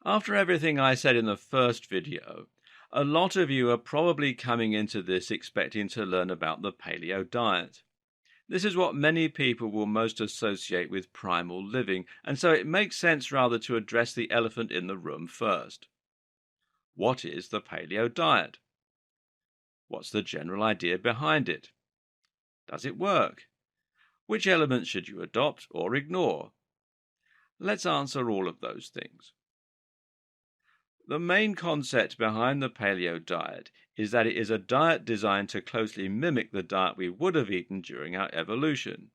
After everything I said in the first video, a lot of you are probably coming into this expecting to learn about the paleo diet. This is what many people will most associate with primal living, and so it makes sense rather to address the elephant in the room first. What is the paleo diet? What's the general idea behind it? Does it work? Which elements should you adopt or ignore? Let's answer all of those things. The main concept behind the paleo diet is that it is a diet designed to closely mimic the diet we would have eaten during our evolution.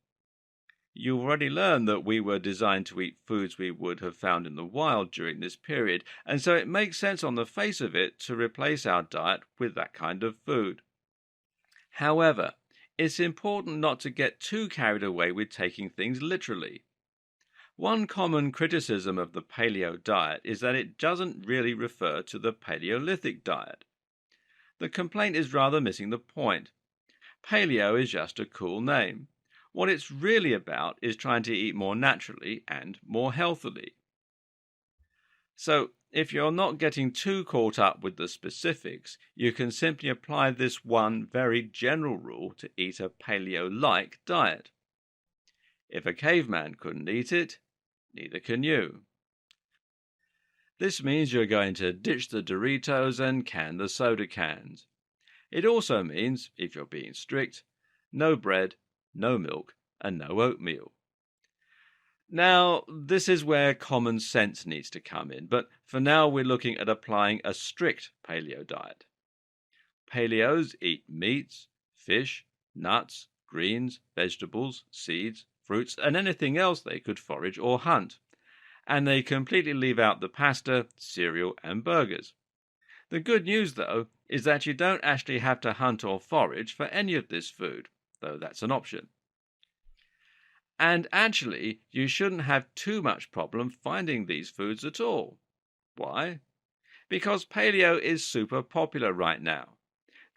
You've already learned that we were designed to eat foods we would have found in the wild during this period, and so it makes sense on the face of it to replace our diet with that kind of food. However, it's important not to get too carried away with taking things literally. One common criticism of the paleo diet is that it doesn't really refer to the Paleolithic diet. The complaint is rather missing the point. Paleo is just a cool name. What it's really about is trying to eat more naturally and more healthily. So, if you're not getting too caught up with the specifics, you can simply apply this one very general rule to eat a paleo-like diet. If a caveman couldn't eat it, neither can you. This means you're going to ditch the Doritos and can the soda cans. It also means, if you're being strict, no bread, no milk, and no oatmeal. Now, this is where common sense needs to come in, but for now we're looking at applying a strict paleo diet. Paleos eat meats, fish, nuts, greens, vegetables, seeds, fruits, and anything else they could forage or hunt. And they completely leave out the pasta, cereal, and burgers. The good news, though, is that you don't actually have to hunt or forage for any of this food, though that's an option. And actually, you shouldn't have too much problem finding these foods at all. Why? Because paleo is super popular right now.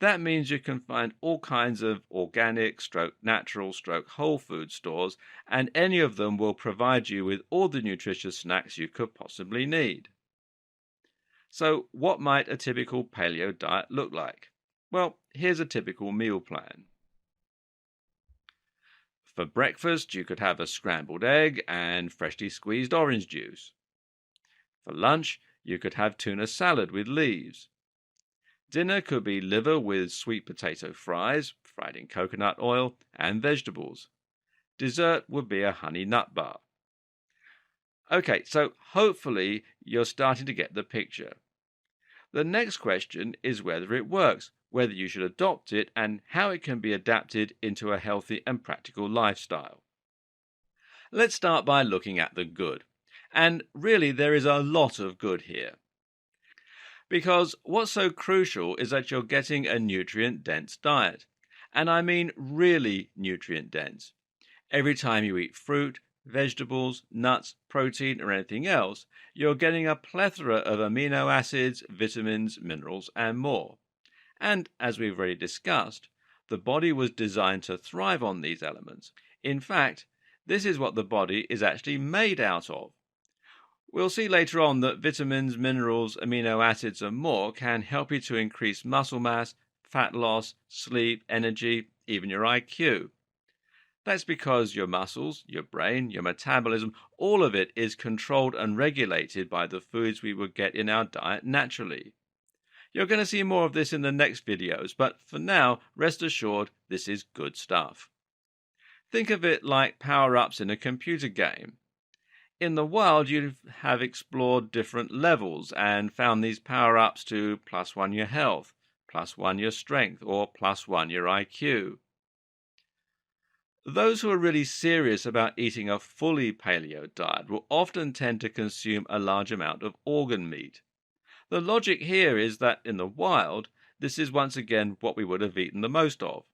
That means you can find all kinds of organic, natural, whole food stores, and any of them will provide you with all the nutritious snacks you could possibly need. So, what might a typical paleo diet look like? Well, here's a typical meal plan. For breakfast, you could have a scrambled egg and freshly squeezed orange juice. For lunch, you could have tuna salad with leaves. Dinner could be liver with sweet potato fries, fried in coconut oil, and vegetables. Dessert would be a honey nut bar. Okay, so hopefully you're starting to get the picture. The next question is whether it works, whether you should adopt it, and how it can be adapted into a healthy and practical lifestyle. Let's start by looking at the good. And really, there is a lot of good here. Because what's so crucial is that you're getting a nutrient-dense diet. And I mean really nutrient-dense. Every time you eat fruit, vegetables, nuts, protein, or anything else, you're getting a plethora of amino acids, vitamins, minerals, and more. And as we've already discussed, the body was designed to thrive on these elements. In fact, this is what the body is actually made out of. We'll see later on that vitamins, minerals, amino acids, and more can help you to increase muscle mass, fat loss, sleep, energy, even your IQ. That's because your muscles, your brain, your metabolism, all of it is controlled and regulated by the foods we would get in our diet naturally. You're going to see more of this in the next videos, but for now, rest assured, this is good stuff. Think of it like power-ups in a computer game. In the wild, you'd have explored different levels and found these power-ups to +1 your health, +1 your strength, or +1 your IQ. Those who are really serious about eating a fully paleo diet will often tend to consume a large amount of organ meat. The logic here is that in the wild, this is once again what we would have eaten the most of.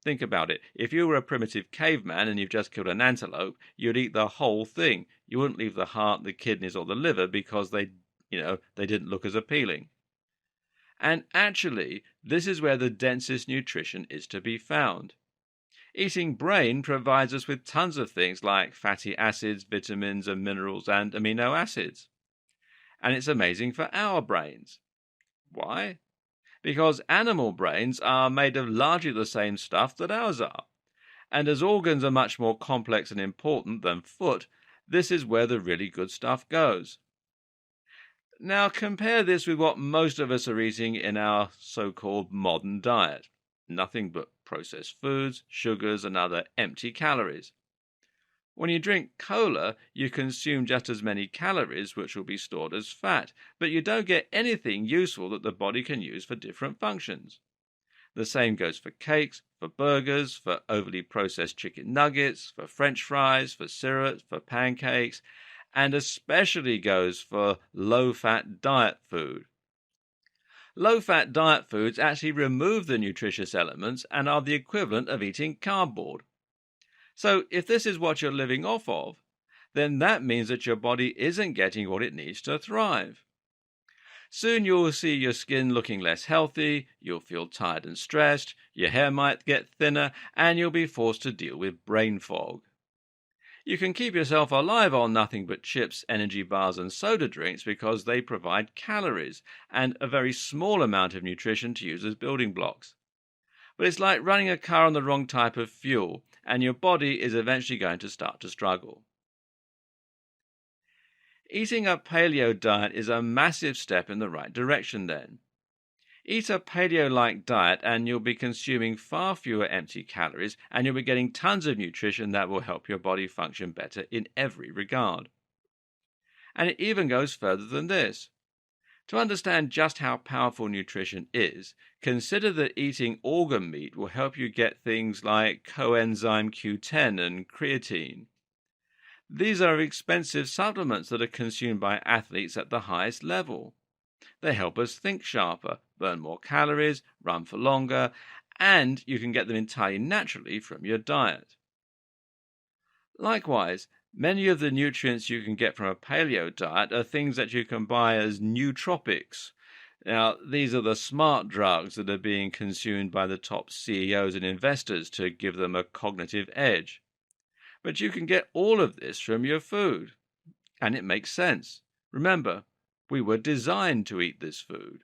Think about it. If you were a primitive caveman and you've just killed an antelope, you'd eat the whole thing. You wouldn't leave the heart, the kidneys, or the liver because they didn't look as appealing. And actually, this is where the densest nutrition is to be found. Eating brain provides us with tons of things like fatty acids, vitamins and minerals and amino acids. and it's amazing for our brains. Why? Because animal brains are made of largely the same stuff that ours are. And as organs are much more complex and important than foot, this is where the really good stuff goes. Now compare this with what most of us are eating in our so-called modern diet. Nothing but processed foods, sugars, and other empty calories. When you drink cola, you consume just as many calories, which will be stored as fat, but you don't get anything useful that the body can use for different functions. The same goes for cakes, for burgers, for overly processed chicken nuggets, for French fries, for syrups, for pancakes, and especially goes for low-fat diet food. Low-fat diet foods actually remove the nutritious elements and are the equivalent of eating cardboard. So if this is what you're living off of, then that means that your body isn't getting what it needs to thrive. Soon you'll see your skin looking less healthy, you'll feel tired and stressed, your hair might get thinner, and you'll be forced to deal with brain fog. You can keep yourself alive on nothing but chips, energy bars, and soda drinks because they provide calories and a very small amount of nutrition to use as building blocks. But it's like running a car on the wrong type of fuel, and your body is eventually going to start to struggle. Eating a paleo diet is a massive step in the right direction then. Eat a paleo-like diet and you'll be consuming far fewer empty calories and you'll be getting tons of nutrition that will help your body function better in every regard. And it even goes further than this. To understand just how powerful nutrition is, consider that eating organ meat will help you get things like coenzyme Q10 and creatine. These are expensive supplements that are consumed by athletes at the highest level. They help us think sharper, burn more calories, run for longer, and you can get them entirely naturally from your diet. Likewise, many of the nutrients you can get from a paleo diet are things that you can buy as nootropics. Now, these are the smart drugs that are being consumed by the top CEOs and investors to give them a cognitive edge. But you can get all of this from your food. And it makes sense. Remember, we were designed to eat this food.